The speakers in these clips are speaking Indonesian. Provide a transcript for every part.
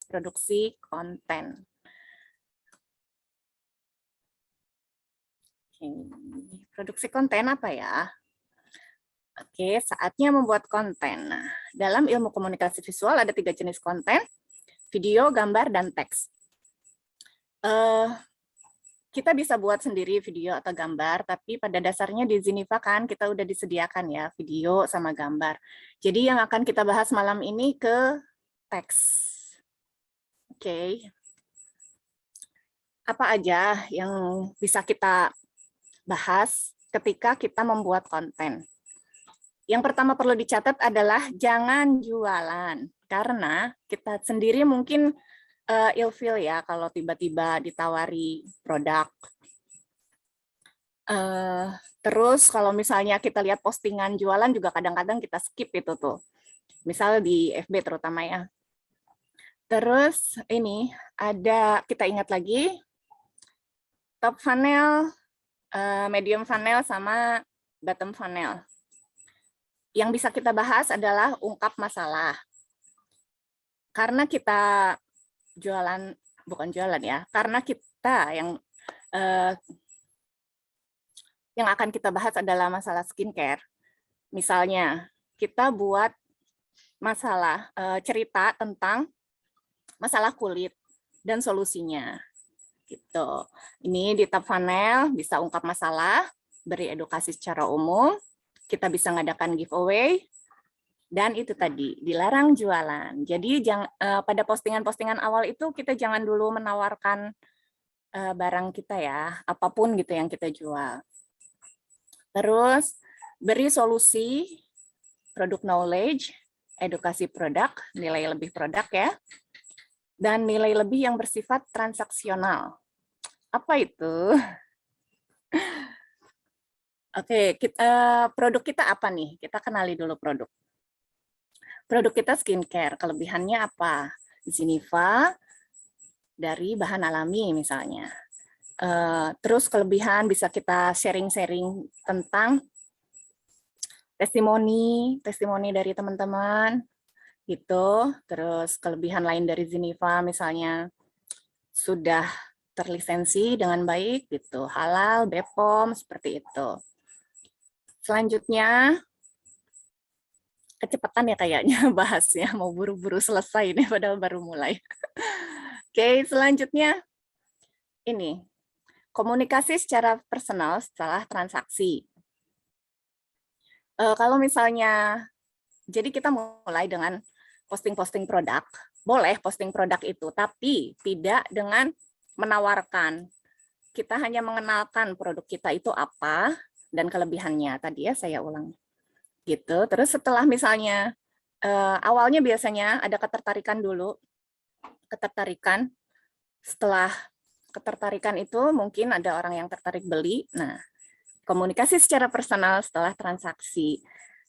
produksi konten. Oke, produksi konten apa ya? Oke, saatnya membuat konten. Nah, dalam ilmu komunikasi visual ada 3 jenis konten, video, gambar, dan teks. Kita bisa buat sendiri video atau gambar, tapi pada dasarnya di Ziniva kan kita udah disediakan ya video sama gambar. Jadi yang akan kita bahas malam ini ke teks. Oke. Apa aja yang bisa kita bahas ketika kita membuat konten? Yang pertama perlu dicatat adalah jangan jualan, karena kita sendiri mungkin ilfeel ya kalau tiba-tiba ditawari produk. Terus kalau misalnya kita lihat postingan jualan juga kadang-kadang kita skip itu tuh. Misal di FB terutama ya. Terus ini ada, kita ingat lagi, top funnel, medium funnel, sama bottom funnel. Yang bisa kita bahas adalah ungkap masalah. Karena kita jualan, bukan jualan ya, karena kita yang akan kita bahas adalah masalah skincare. Misalnya, kita buat masalah cerita tentang masalah kulit dan solusinya. Gitu. Ini di top funnel bisa ungkap masalah, beri edukasi secara umum, kita bisa ngadakan giveaway, dan itu tadi dilarang jualan. Jadi pada postingan-postingan awal itu kita jangan dulu menawarkan barang kita ya, apapun gitu yang kita jual. Terus beri solusi, produk knowledge, edukasi produk, nilai lebih produk ya, dan nilai lebih yang bersifat transaksional. Apa itu? Oke, produk kita apa nih? Kita kenali dulu produk. Produk kita skincare, kelebihannya apa? Ziniva dari bahan alami misalnya. Terus kelebihan bisa kita sharing-sharing tentang testimoni dari teman-teman gitu. Terus kelebihan lain dari Ziniva misalnya sudah terlisensi dengan baik gitu, halal, BPOM seperti itu. Selanjutnya kecepatan ya kayaknya bahasnya, mau buru-buru selesai ini padahal baru mulai. Oke, selanjutnya ini komunikasi secara personal setelah transaksi. Kalau misalnya, jadi kita mulai dengan posting-posting produk, boleh posting produk itu, tapi tidak dengan menawarkan. Kita hanya mengenalkan produk kita itu apa dan kelebihannya. Tadi ya saya ulang. Gitu. Terus setelah misalnya, awalnya biasanya ada ketertarikan dulu. Ketertarikan, setelah ketertarikan itu mungkin ada orang yang tertarik beli. Nah, komunikasi secara personal setelah transaksi.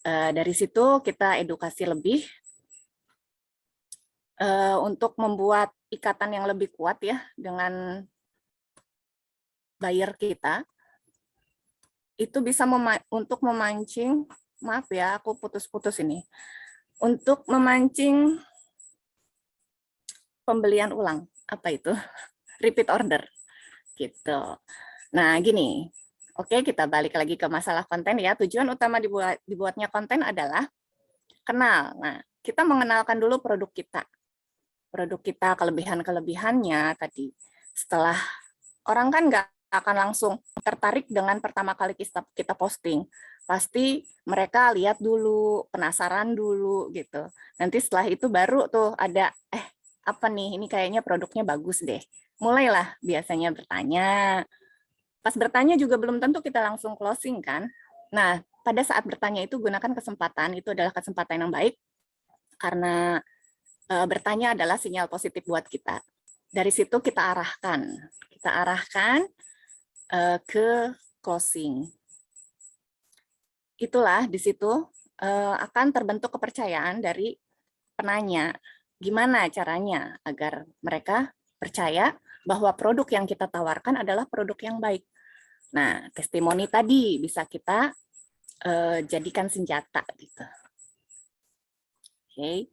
Dari situ kita edukasi lebih untuk membuat ikatan yang lebih kuat ya dengan buyer kita. Itu bisa untuk memancing, maaf ya aku putus-putus ini, untuk memancing pembelian ulang. Apa itu? Repeat order. Gitu. Nah, gini. Oke, kita balik lagi ke masalah konten ya. Tujuan utama dibuatnya konten adalah kenal. Nah, kita mengenalkan dulu produk kita. Produk kita, kelebihan-kelebihannya tadi. Setelah orang kan nggak akan langsung tertarik dengan pertama kali kita posting. Pasti mereka lihat dulu, penasaran dulu gitu. Nanti setelah itu baru tuh ada, apa nih, ini kayaknya produknya bagus deh. Mulailah biasanya bertanya. Pas bertanya juga belum tentu kita langsung closing kan. Nah, pada saat bertanya itu gunakan kesempatan, itu adalah kesempatan yang baik, karena bertanya adalah sinyal positif buat kita. Dari situ kita arahkan ke closing. Itulah di situ akan terbentuk kepercayaan dari penanya. Gimana caranya agar mereka percaya bahwa produk yang kita tawarkan adalah produk yang baik. Nah, testimoni tadi bisa kita jadikan senjata gitu. Oke.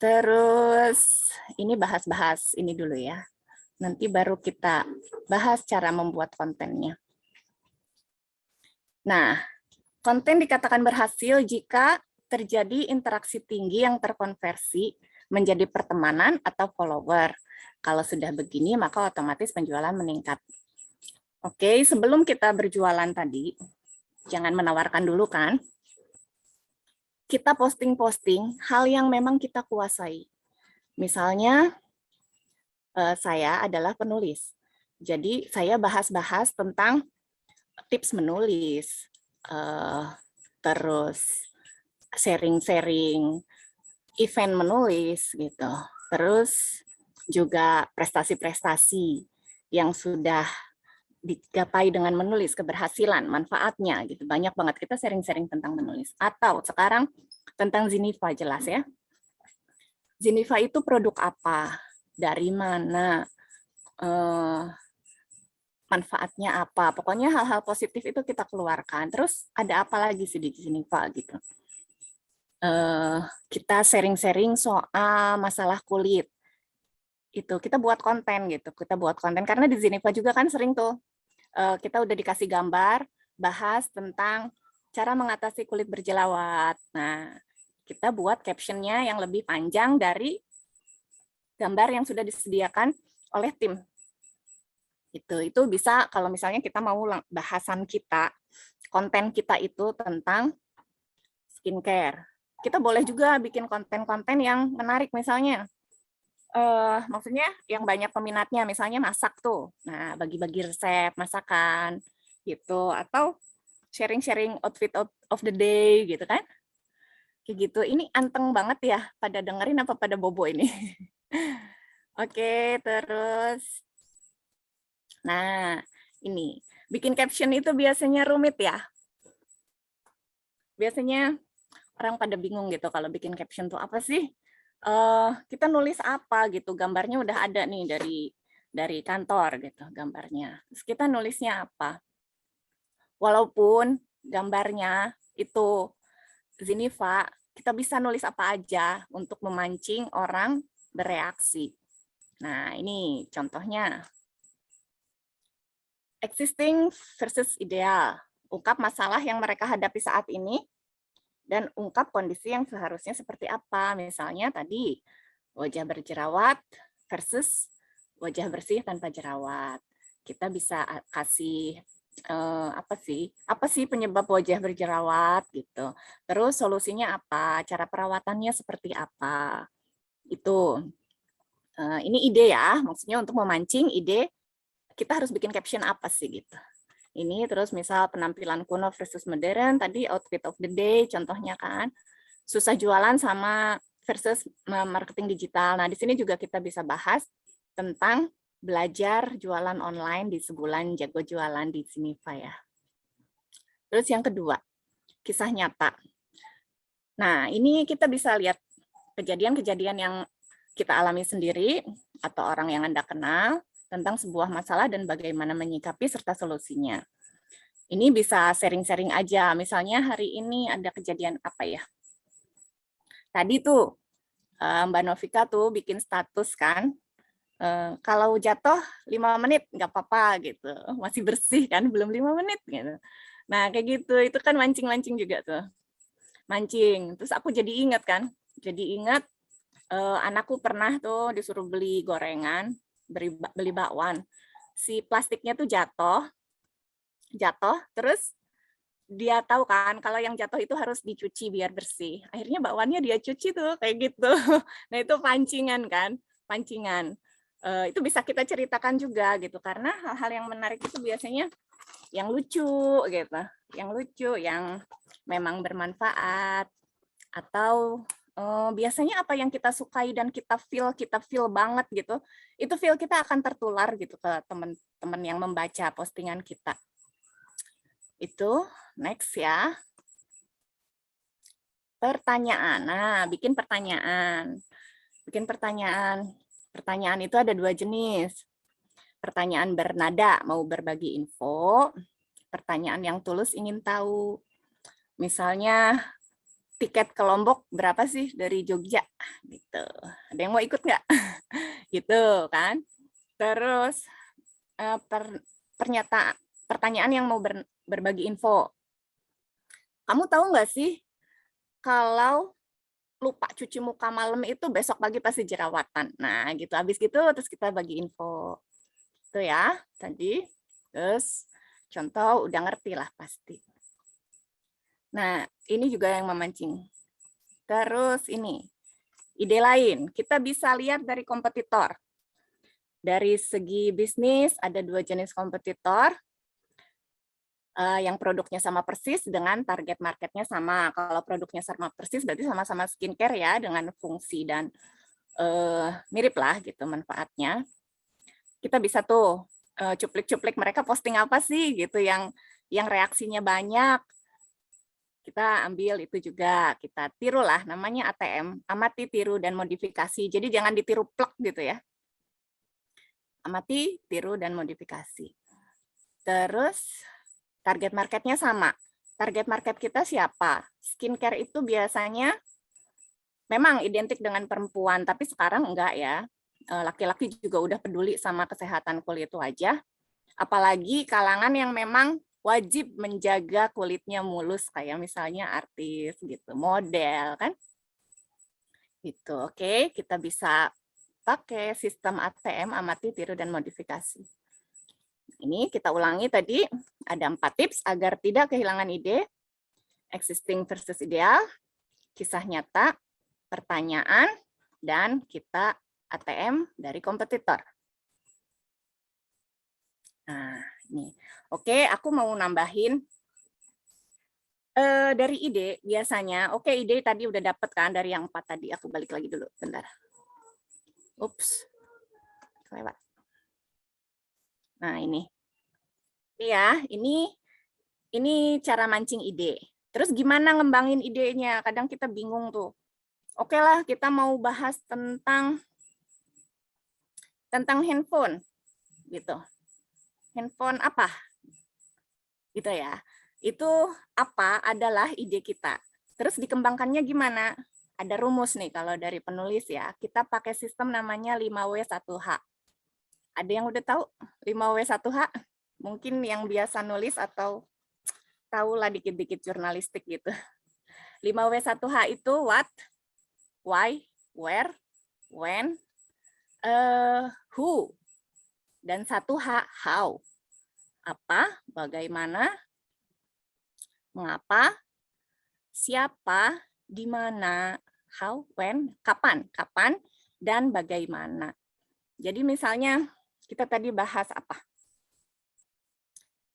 Terus ini bahas-bahas ini dulu ya. Nanti baru kita bahas cara membuat kontennya. Nah, konten dikatakan berhasil jika terjadi interaksi tinggi yang terkonversi menjadi pertemanan atau follower. Kalau sudah begini, maka otomatis penjualan meningkat. Oke, sebelum kita berjualan tadi, jangan menawarkan dulu kan. Kita posting-posting hal yang memang kita kuasai. Misalnya, saya adalah penulis. Jadi, saya bahas-bahas tentang tips menulis, terus sharing-sharing event menulis gitu. Terus juga prestasi-prestasi yang sudah digapai dengan menulis, keberhasilan, manfaatnya gitu. Banyak banget kita sharing-sharing tentang menulis. Atau sekarang tentang Zinifa jelas ya. Zinifa itu produk apa? Dari mana? Manfaatnya apa? Pokoknya hal-hal positif itu kita keluarkan. Terus ada apa lagi sih di Zinifa gitu? Kita sharing-sharing soal masalah kulit. Itu kita buat konten gitu. Kita buat konten karena di Zinifa juga kan sering tuh kita udah dikasih gambar bahas tentang cara mengatasi kulit berjerawat. Nah, kita buat captionnya yang lebih panjang dari gambar yang sudah disediakan oleh tim. Itu bisa kalau misalnya kita mau bahasan kita, konten kita itu tentang skincare. Kita boleh juga bikin konten-konten yang menarik misalnya. Maksudnya yang banyak peminatnya, misalnya masak tuh. Nah, bagi-bagi resep masakan gitu, atau sharing-sharing outfit of the day gitu kan. Kayak gitu. Ini anteng banget ya, pada dengerin apa pada bobo ini. Oke, terus nah, ini bikin caption itu biasanya rumit ya. Biasanya orang pada bingung gitu kalau bikin caption tuh apa sih? Kita nulis apa gitu, gambarnya udah ada nih dari kantor gitu gambarnya. Terus kita nulisnya apa? Walaupun gambarnya itu Zinifa, kita bisa nulis apa aja untuk memancing orang bereaksi. Nah, ini contohnya. Existing versus ideal. Ungkap masalah yang mereka hadapi saat ini dan ungkap kondisi yang seharusnya seperti apa. Misalnya tadi, wajah berjerawat versus wajah bersih tanpa jerawat. Kita bisa kasih apa sih penyebab wajah berjerawat gitu. Terus solusinya apa, cara perawatannya seperti apa. Itu. Ini ide ya, maksudnya untuk memancing ide kita harus bikin caption apa sih gitu. Ini terus misal penampilan kuno versus modern, tadi outfit of the day contohnya kan. Susah jualan sama versus marketing digital. Nah, di sini juga kita bisa bahas tentang belajar jualan online di sebulan jago jualan di Zinifa ya. Terus yang kedua, kisah nyata. Nah, ini kita bisa lihat kejadian-kejadian yang kita alami sendiri atau orang yang Anda kenal tentang sebuah masalah dan bagaimana menyikapi serta solusinya. Ini bisa sharing-sharing aja. Misalnya hari ini ada kejadian apa ya? Tadi tuh Mbak Novika tuh bikin status kan, kalau jatuh 5 menit nggak apa-apa gitu, masih bersih kan, belum 5 menit gitu. Nah kayak gitu, itu kan mancing-mancing juga tuh. Mancing, terus aku jadi ingat kan, anakku pernah tuh disuruh beli gorengan, beli bakwan. Si plastiknya tuh jatuh, terus dia tahu kan kalau yang jatuh itu harus dicuci biar bersih. Akhirnya bakwannya dia cuci tuh kayak gitu. Nah itu pancingan kan, pancingan. Itu bisa kita ceritakan juga gitu karena hal-hal yang menarik itu biasanya yang lucu gitu, yang memang bermanfaat atau biasanya apa yang kita sukai dan kita feel banget gitu, itu feel kita akan tertular gitu ke teman-teman yang membaca postingan kita. Itu next ya. Pertanyaan. Nah, bikin pertanyaan. Bikin pertanyaan. Pertanyaan itu ada 2 jenis. Pertanyaan bernada, mau berbagi info. Pertanyaan yang tulus ingin tahu. Misalnya, tiket ke Lombok berapa sih dari Jogja? Gitu. Ada yang mau ikut nggak? Gitu kan. Terus pertanyaan yang mau berbagi info. Kamu tahu nggak sih kalau lupa cuci muka malam itu besok pagi pasti jerawatan. Nah, gitu. Habis gitu terus kita bagi info. Itu ya, tadi. Terus contoh udah ngerti lah pasti. Nah, ini juga yang memancing. Terus ini, ide lain. Kita bisa lihat dari kompetitor. Dari segi bisnis, ada 2 jenis kompetitor. Yang produknya sama persis dengan target marketnya sama. Kalau produknya sama persis berarti sama-sama skincare ya, dengan fungsi dan mirip lah gitu manfaatnya. Kita bisa tuh cuplik-cuplik mereka posting apa sih gitu yang reaksinya banyak. Kita ambil itu juga, kita tiru lah, namanya ATM, amati, tiru, dan modifikasi. Jadi jangan ditiru plek gitu ya. Amati, tiru, dan modifikasi. Terus target marketnya sama. Target market kita siapa? Skincare itu biasanya memang identik dengan perempuan, tapi sekarang enggak ya. Laki-laki juga udah peduli sama kesehatan kulit wajah. Apalagi kalangan yang memang wajib menjaga kulitnya mulus, kayak misalnya artis gitu, model kan. Gitu, oke. Kita bisa pakai sistem ATM, amati, tiru, dan modifikasi. Ini kita ulangi tadi, ada 4 tips agar tidak kehilangan ide, existing versus ideal, kisah nyata, pertanyaan, dan kita ATM dari kompetitor. Nah, ini. Oke, aku mau nambahin dari ide biasanya. Oke, ide tadi udah dapet kan dari yang 4 tadi. Aku balik lagi dulu, bentar. Ups, lewat. Nah, ini. Ya, ini cara mancing ide. Terus gimana ngembangin idenya? Kadang kita bingung tuh. Oke lah, kita mau bahas tentang handphone gitu. Handphone apa? Gitu ya. Itu apa adalah ide kita. Terus dikembangkannya gimana? Ada rumus nih kalau dari penulis ya. Kita pakai sistem namanya 5W1H. Ada yang udah tahu 5W1H? Mungkin yang biasa nulis atau tahulah dikit-dikit jurnalistik gitu. 5W1H itu what, why, where, when, who, dan 1H, how. Apa, bagaimana, mengapa, siapa, di mana, how, when, kapan, dan bagaimana. Jadi misalnya kita tadi bahas apa?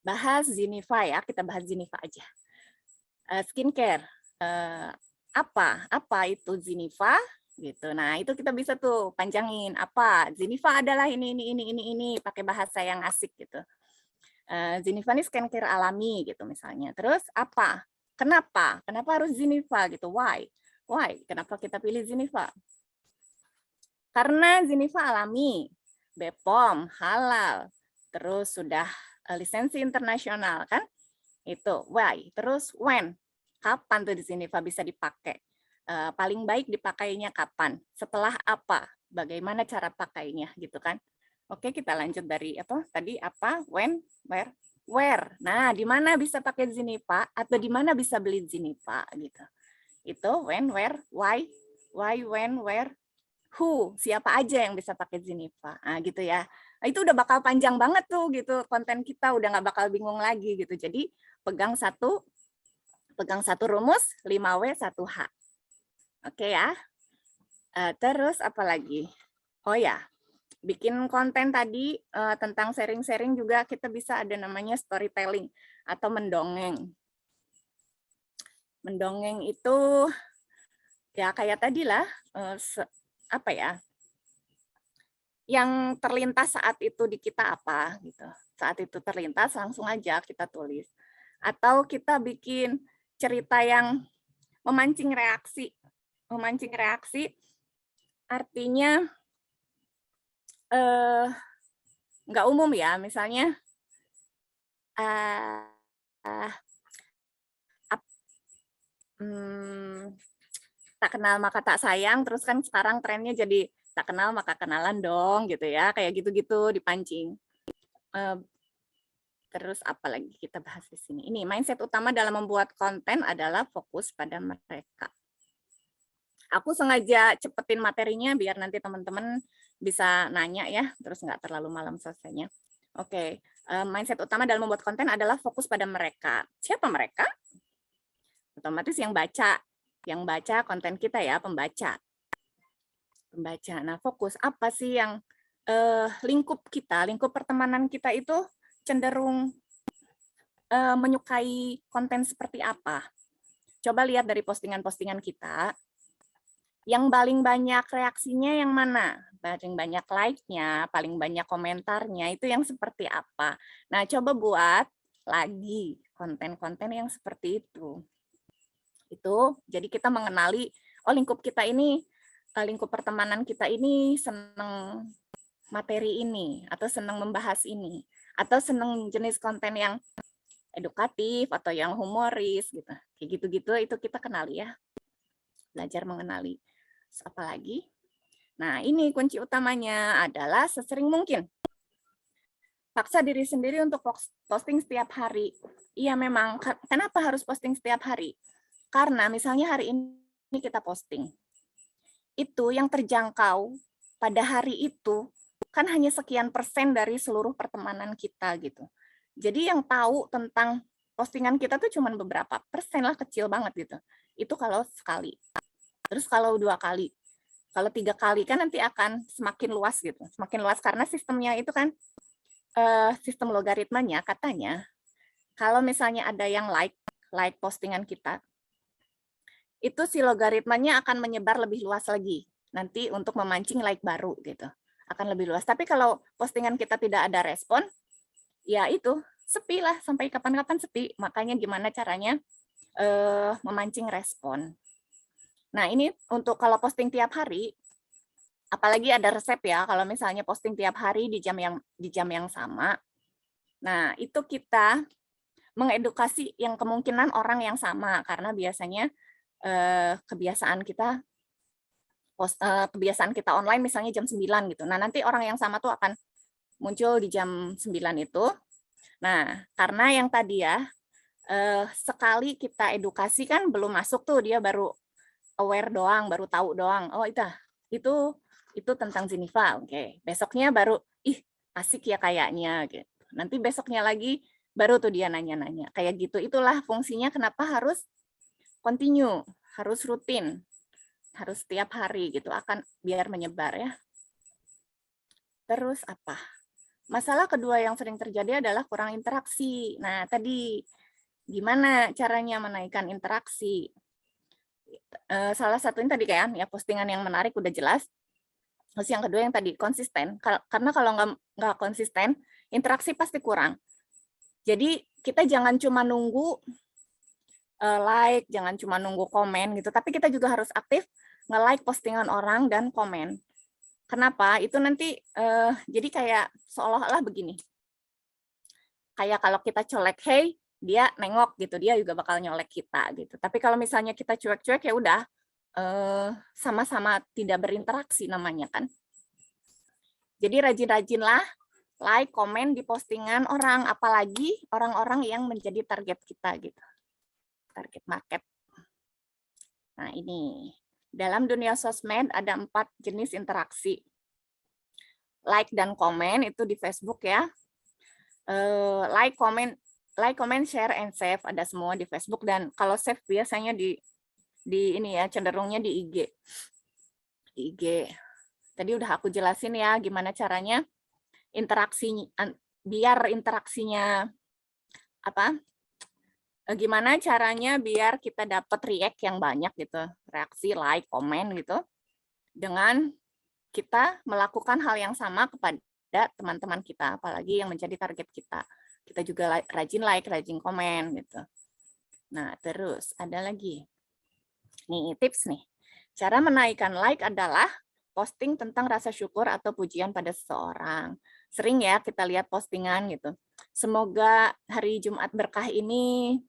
Bahas Zinifa ya, kita bahas Zinifa aja. Skincare, apa itu Zinifa? Gitu. Nah, itu kita bisa tuh panjangin apa. Zinifa adalah ini, pakai bahasa yang asik gitu. Zinifa ini skincare alami gitu misalnya. Terus apa? Kenapa? Kenapa harus Zinifa gitu? Why? Kenapa kita pilih Zinifa? Karena Zinifa alami, BPOM, halal, terus sudah lisensi internasional kan? Itu why. Terus when? Kapan tuh di Zinifa bisa dipakai? Paling baik dipakainya kapan? Setelah apa? Bagaimana cara pakainya gitu kan? Oke, kita lanjut dari apa? Tadi apa? When, where. Nah, di mana bisa pakai Zinifa atau di mana bisa beli Zinifa gitu. Itu when, where, why, when, where, who, siapa aja yang bisa pakai Zinifa. Nah, gitu ya. Nah, itu udah bakal panjang banget tuh gitu konten kita, udah nggak bakal bingung lagi gitu. Jadi pegang satu rumus 5W1H. Oke ya. Terus apa lagi? Oh ya, bikin konten tadi tentang sharing-sharing juga kita bisa ada namanya storytelling atau mendongeng. Mendongeng itu ya kayak tadi lah, apa ya, yang terlintas saat itu di kita apa gitu. Saat itu terlintas langsung aja kita tulis. Atau kita bikin cerita yang memancing reaksi. Memancing reaksi artinya nggak umum ya, misalnya tak kenal maka tak sayang, terus kan sekarang trennya jadi tak kenal maka kenalan dong gitu ya, kayak gitu-gitu dipancing. Terus apa lagi kita bahas di sini? Ini mindset utama dalam membuat konten adalah fokus pada mereka. Aku sengaja cepetin materinya biar nanti teman-teman bisa nanya ya, terus nggak terlalu malam selesainya. Oke, mindset utama dalam membuat konten adalah fokus pada mereka. Siapa mereka? Otomatis yang baca konten kita ya, pembaca. Nah, fokus apa sih yang lingkup pertemanan kita itu cenderung menyukai konten seperti apa? Coba lihat dari postingan-postingan kita, yang paling banyak reaksinya yang mana? Paling banyak like-nya, paling banyak komentarnya, itu yang seperti apa? Nah, coba buat lagi konten-konten yang seperti itu. Jadi kita mengenali, oh lingkup kita ini, lingkup pertemanan kita ini senang materi ini, atau senang membahas ini, atau senang jenis konten yang edukatif, atau yang humoris, gitu. Kayak gitu-gitu, itu kita kenali ya. Belajar mengenali. Apalagi? Nah, ini kunci utamanya adalah sesering mungkin. Paksa diri sendiri untuk posting setiap hari. Iya memang, kenapa harus posting setiap hari? Karena misalnya hari ini kita posting, itu yang terjangkau pada hari itu kan hanya sekian persen dari seluruh pertemanan kita gitu. Jadi yang tahu tentang postingan kita tuh cuma beberapa persen lah, kecil banget gitu. Itu kalau sekali. Terus kalau 2 kali. Kalau 3 kali kan nanti akan semakin luas gitu. Semakin luas karena sistemnya itu kan sistem logaritmanya katanya kalau misalnya ada yang like postingan kita, itu si logaritmanya akan menyebar lebih luas lagi nanti untuk memancing like baru gitu. Akan lebih luas. Tapi kalau postingan kita tidak ada respon, ya itu sepi lah, sampai kapan-kapan sepi. Makanya gimana caranya memancing respon. Nah, ini untuk kalau posting tiap hari, apalagi ada resep ya, kalau misalnya posting tiap hari di jam yang sama. Nah, itu kita mengedukasi yang kemungkinan orang yang sama karena biasanya kebiasaan kita online misalnya jam 9 gitu. Nah, nanti orang yang sama tuh akan muncul di jam 9 itu. Nah, karena yang tadi ya, sekali kita edukasi kan belum masuk tuh, dia baru aware doang, baru tahu doang. Oh, itu tentang Zinifa. Oke. Besoknya baru asik ya kayaknya gitu. Nanti besoknya lagi baru tuh dia nanya-nanya. Kayak gitu. Itulah fungsinya kenapa harus continue, harus rutin. Harus setiap hari gitu, akan biar menyebar ya. Terus apa? Masalah kedua yang sering terjadi adalah kurang interaksi. Nah, tadi gimana caranya menaikkan interaksi? Salah satunya tadi kan ya postingan yang menarik udah jelas. Terus yang kedua yang tadi konsisten. Karena kalau nggak konsisten, interaksi pasti kurang. Jadi kita jangan cuma nunggu like, jangan cuma nunggu komen gitu, tapi kita juga harus aktif nge-like postingan orang dan komen. Kenapa? Itu nanti jadi kayak seolah-olah begini. Kayak kalau kita colek hey, dia nengok gitu, dia juga bakal nyolek kita gitu. Tapi kalau misalnya kita cuek-cuek ya udah sama-sama tidak berinteraksi namanya kan. Jadi rajin-rajinlah like, komen di postingan orang, apalagi orang-orang yang menjadi target kita gitu. Target market. Nah, ini dalam dunia sosmed ada 4 jenis interaksi. Like dan komen itu di Facebook ya. Like, comment, share, and save ada semua di Facebook, dan kalau save biasanya di ini ya, cenderungnya di IG. Di IG. Tadi udah aku jelasin ya gimana caranya biar interaksinya apa? Gimana caranya biar kita dapat react yang banyak gitu, reaksi, like, komen gitu, dengan kita melakukan hal yang sama kepada teman-teman kita, apalagi yang menjadi target kita. Kita juga rajin like, rajin komen gitu. Nah, terus ada lagi. Nih, tips nih. Cara menaikkan like adalah posting tentang rasa syukur atau pujian pada seseorang. Sering ya kita lihat postingan gitu. Semoga hari Jumat berkah ini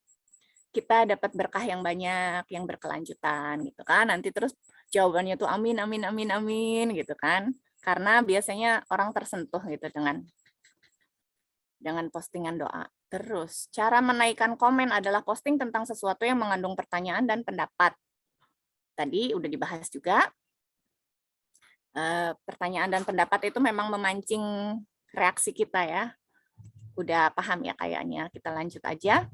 kita dapat berkah yang banyak, yang berkelanjutan gitu kan. Nanti terus jawabannya tuh amin, amin, amin, amin gitu kan. Karena biasanya orang tersentuh gitu dengan postingan doa. Terus, cara menaikkan komen adalah posting tentang sesuatu yang mengandung pertanyaan dan pendapat. Tadi udah dibahas juga. Pertanyaan dan pendapat itu memang memancing reaksi kita ya. Udah paham ya kayaknya. Kita lanjut aja.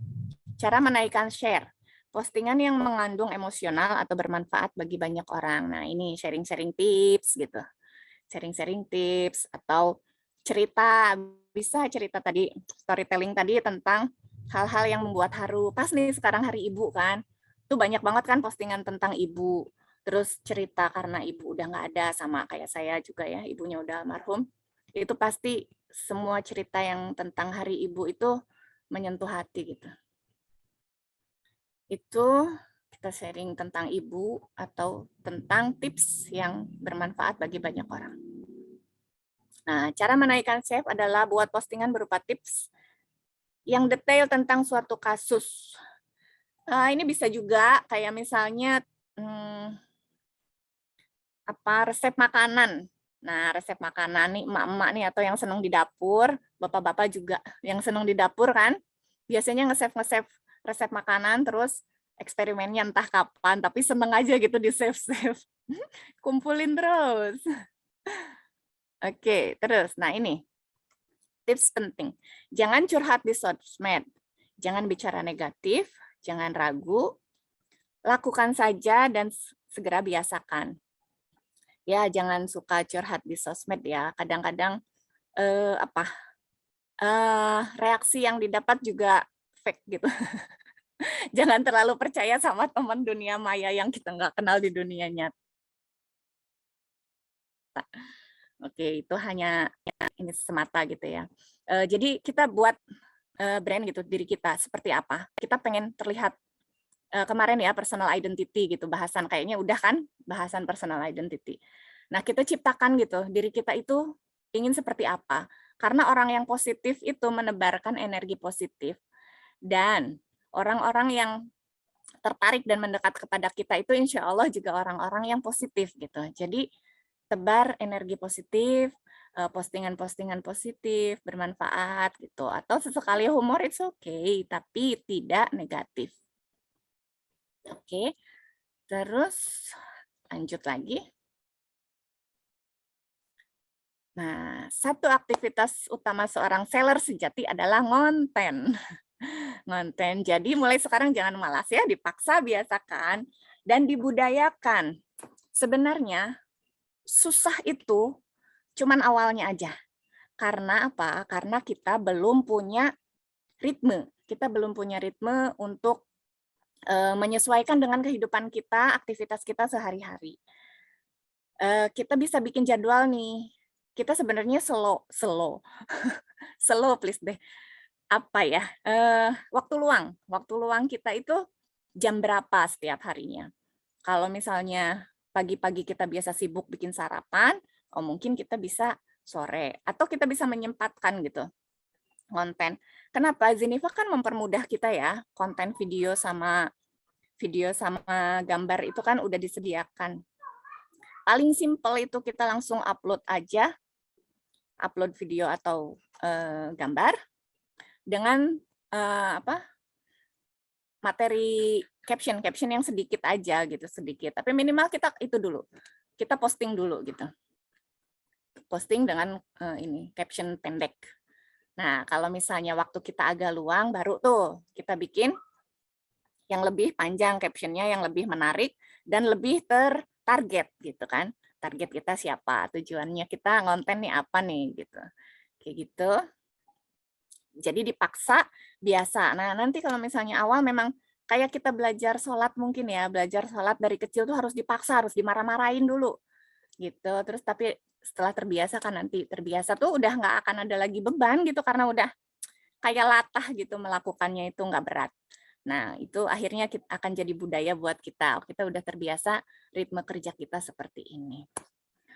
Cara menaikkan share. Postingan yang mengandung emosional atau bermanfaat bagi banyak orang. Nah, ini sharing-sharing tips gitu. Sharing-sharing tips atau cerita, bisa cerita tadi, storytelling tadi tentang hal-hal yang membuat haru. Pas nih sekarang Hari Ibu kan, itu banyak banget kan postingan tentang ibu. Terus cerita karena ibu udah nggak ada, sama kayak saya juga ya, ibunya udah almarhum. Itu pasti semua cerita yang tentang Hari Ibu itu menyentuh hati gitu. Itu kita sharing tentang ibu atau tentang tips yang bermanfaat bagi banyak orang. Nah, cara menaikkan save adalah buat postingan berupa tips yang detail tentang suatu kasus. Ini bisa juga kayak misalnya resep makanan. Nah, resep makanan nih emak-emak nih atau yang senang di dapur, bapak-bapak juga yang senang di dapur kan, biasanya nge-save resep makanan terus eksperimennya entah kapan, tapi seneng aja gitu di save-save. Kumpulin terus. Oke, terus. Nah ini, tips penting. Jangan curhat di sosmed. Jangan bicara negatif, jangan ragu. Lakukan saja dan segera biasakan. Ya, jangan suka curhat di sosmed ya. Kadang-kadang reaksi yang didapat juga fake gitu. Jangan terlalu percaya sama teman dunia maya yang kita nggak kenal di dunia nyata. Oke, itu hanya ini semata gitu ya. Jadi kita buat brand gitu diri kita seperti apa. Kita pengen terlihat kemarin ya personal identity gitu, bahasan kayaknya udah kan bahasan personal identity. Nah, kita ciptakan gitu diri kita itu ingin seperti apa. Karena orang yang positif itu menebarkan energi positif. Dan orang-orang yang tertarik dan mendekat kepada kita itu insya Allah juga orang-orang yang positif gitu. Jadi tebar energi positif, postingan-postingan positif, bermanfaat gitu. Atau sesekali humor it's okay, tapi tidak negatif. Oke, terus lanjut lagi. Nah, satu aktivitas utama seorang seller sejati adalah ngonten. Ngonten. Jadi mulai sekarang jangan malas ya, dipaksa biasakan dan dibudayakan. Sebenarnya susah itu cuman awalnya aja. Karena apa? Karena kita belum punya ritme. Kita belum punya ritme untuk menyesuaikan dengan kehidupan kita, aktivitas kita sehari-hari. Kita bisa bikin jadwal nih. Kita sebenarnya slow please deh. Apa ya? Waktu luang kita itu jam berapa setiap harinya? Kalau misalnya pagi-pagi kita biasa sibuk bikin sarapan, mungkin kita bisa sore atau kita bisa menyempatkan gitu konten. Kenapa? Zinifa kan mempermudah kita ya, konten video sama gambar itu kan udah disediakan. Paling simple itu kita langsung upload aja, upload video atau gambar dengan materi caption yang sedikit aja gitu, sedikit. Tapi minimal kita itu dulu, kita posting dulu gitu. Posting dengan ini caption pendek. Nah, kalau misalnya waktu kita agak luang, baru tuh kita bikin yang lebih panjang captionnya, yang lebih menarik dan lebih tertarget gitu kan. Target kita siapa, tujuannya kita ngonten nih apa nih gitu. Kayak gitu. Jadi dipaksa biasa. Nah, nanti kalau misalnya awal memang kayak kita belajar sholat mungkin ya, belajar sholat dari kecil tuh harus dipaksa, harus dimarah-marahin dulu gitu. Terus tapi setelah terbiasa kan nanti terbiasa tuh udah nggak akan ada lagi beban gitu karena udah kayak latah gitu melakukannya itu nggak berat. Nah, itu akhirnya akan jadi budaya buat kita. Kita udah terbiasa ritme kerja kita seperti ini.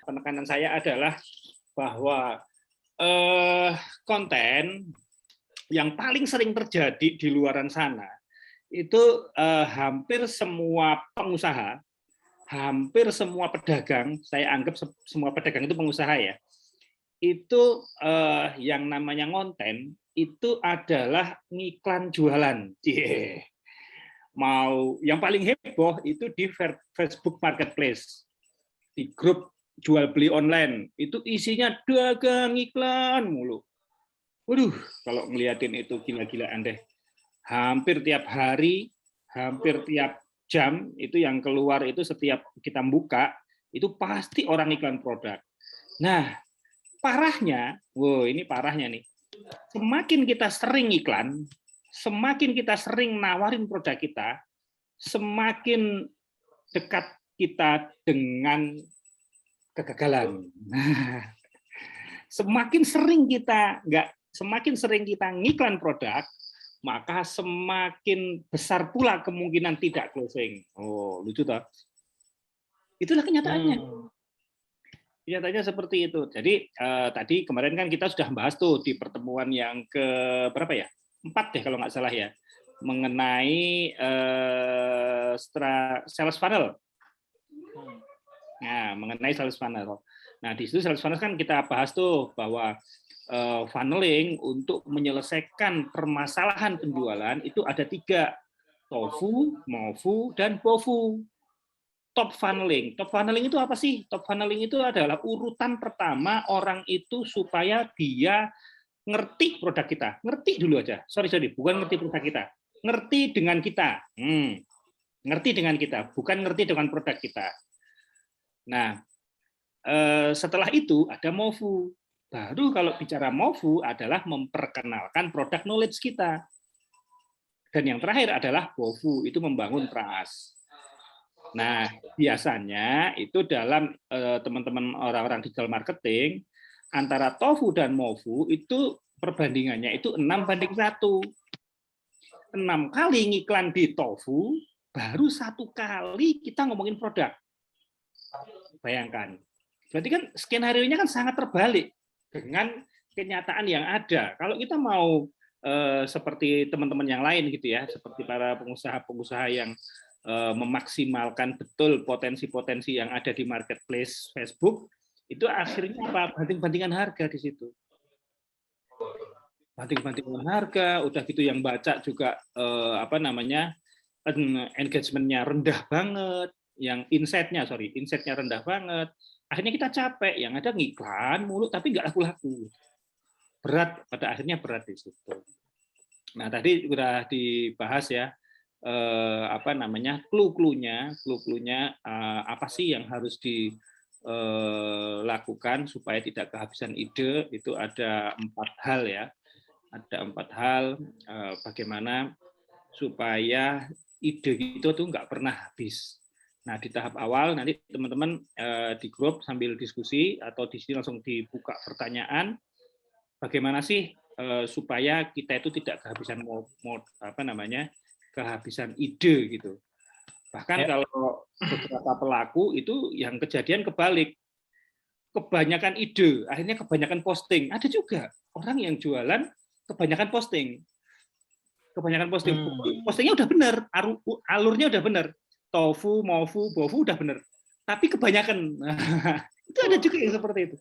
Penekanan saya adalah bahwa konten yang paling sering terjadi di luaran sana itu hampir semua pengusaha, hampir semua pedagang, saya anggap semua pedagang itu pengusaha ya, itu yang namanya ngonten itu adalah ngiklan jualan. Mau yang paling heboh itu di Facebook Marketplace, di grup jual beli online, itu isinya dagang iklan mulu. Waduh, kalau ngeliatin itu gila-gilaan deh. Hampir tiap hari, hampir tiap jam itu yang keluar itu setiap kita buka itu pasti orang iklan produk. Nah, parahnya, ini parahnya nih. Semakin kita sering iklan, semakin kita sering nawarin produk kita, semakin dekat kita dengan kegagalan. Semakin sering kita ngiklan produk, maka semakin besar pula kemungkinan tidak closing. Oh, lucu toh? Itulah kenyataannya. Kenyataannya seperti itu. Jadi tadi kemarin kan kita sudah bahas tuh di pertemuan yang ke berapa ya? 4 deh kalau nggak salah ya, mengenai sales funnel. Nah, mengenai sales funnel. Nah, di situ sales funnel kan kita bahas tuh bahwa funneling untuk menyelesaikan permasalahan penjualan itu ada 3, TOFU, MOFU, dan BOFU. Top funneling. Top funneling itu apa sih? Top funneling itu adalah urutan pertama orang itu supaya dia ngerti produk kita. Ngerti dulu aja. Sorry, bukan ngerti produk kita. Ngerti dengan kita. Ngerti dengan kita, bukan ngerti dengan produk kita. Nah, setelah itu ada MOFU. Baru kalau bicara MOFU adalah memperkenalkan produk knowledge kita. Dan yang terakhir adalah BOFU, itu membangun trust. Nah, biasanya itu dalam teman-teman orang-orang digital marketing, antara TOFU dan MOFU itu perbandingannya itu 6:1. 6 kali ngiklan di TOFU, baru 1 kali kita ngomongin produk. Bayangkan. Berarti kan skenario-nya kan sangat terbalik dengan kenyataan yang ada. Kalau kita mau seperti teman-teman yang lain gitu ya, seperti para pengusaha-pengusaha yang memaksimalkan betul potensi-potensi yang ada di marketplace Facebook, itu akhirnya apa? Banting-bantingan harga di situ. Banting-bantingan harga, udah gitu yang baca juga engagement-nya rendah banget, yang insight-nya rendah banget. Akhirnya kita capek, yang ada ngiklan mulu tapi nggak laku-laku. Berat, pada akhirnya berat di situ. Nah, tadi sudah dibahas ya, clue-cluenya apa sih yang harus dilakukan supaya tidak kehabisan ide. Itu ada 4 hal ya. Ada 4 hal bagaimana supaya ide itu tuh nggak pernah habis. Nah, di tahap awal nanti teman-teman di grup sambil diskusi atau di sini langsung dibuka pertanyaan, bagaimana sih supaya kita itu tidak kehabisan kehabisan ide gitu. Bahkan kalau beberapa pelaku itu yang kejadian kebalik. Kebanyakan ide, akhirnya kebanyakan posting. Ada juga orang yang jualan kebanyakan posting. Postingnya udah benar, alurnya udah benar. TOFU, MOFU, BOFU udah benar. Tapi kebanyakan. Itu ada juga yang seperti itu.